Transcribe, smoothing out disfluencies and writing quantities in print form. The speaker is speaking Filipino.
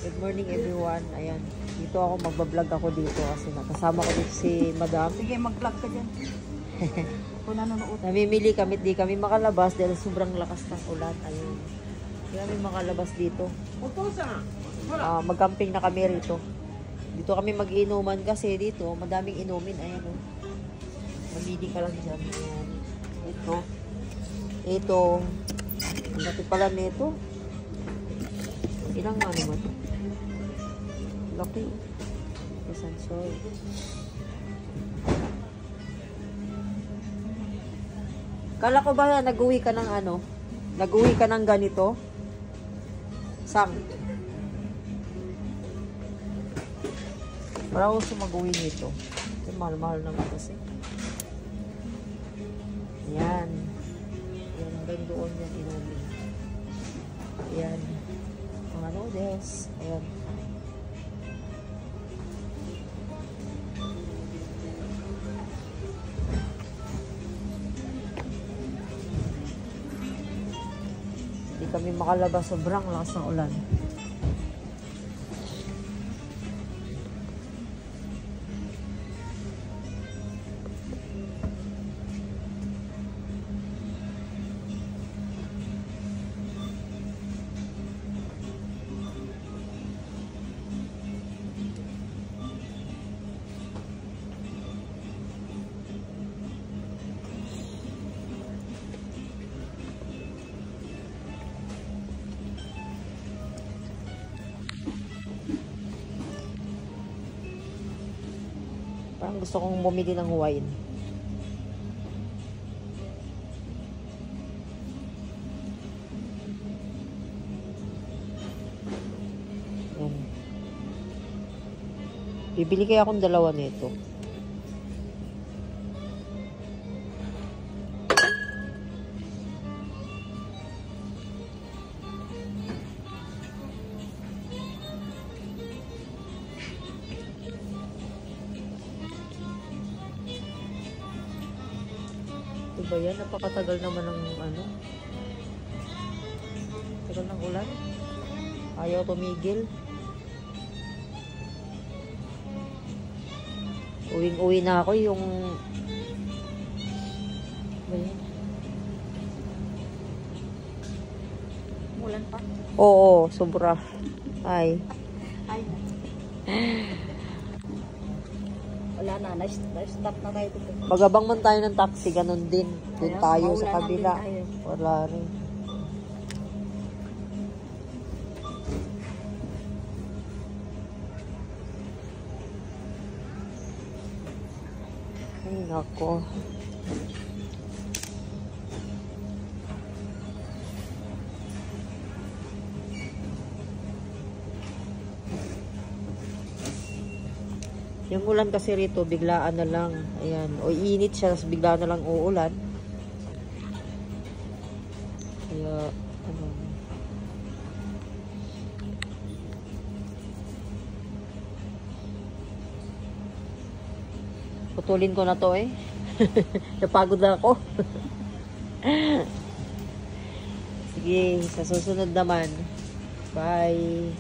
Good morning everyone. Ayan. Dito ako magbablog ako dito kasi nakasama ko dito si Madam. Sige, mag-vlog ka dyan. Kung nanonood. Namimili kami, di kami makalabas dahil sobrang lakas ng ulan. Ayun. Hindi kami makalabas dito. Mag-camping na kami rito. Dito kami mag-inuman kasi dito madaming inumin. Ayan o. Mamili ka lang dyan. Ayan. Ito. Ang laki pala nito. Ilang ano ba ito? Laki. Kasansoy. Kala ko ba nag-uwi ka ng ano? Nag-uwi ka ng ganito? Sang? Para ako mag-uwi nito. Ito mahal-mahal naman kasi. Ayan. Ayan. Hanggang doon yan inumin. Ayan. Mga noodles. Ayan. Hindi kami makalabas. Sobrang lakas ng ulan. Parang gusto kong bumili ng wine. Yan. Bibili kaya akong dalawa nito. Diba yan? Napakatagal naman ng ano. Tagal ng ulan. Ayaw tumigil. Uwing-uwi na ako yung... Mulan pa? Oo, sobra. Ay. Ay. Wala na. Na-stop na tayo dito. Magabang man tayo ng taxi, ganun din. Doon tayo sa kabila. Wala rin. Ay, nako. Yung ulan kasi rito, biglaan na lang. Ayan. O init siya, tapos biglaan na lang uulan. Kaya, ano. Putulin ko na to eh. Napagod na ako. Sige, sa susunod naman. Bye.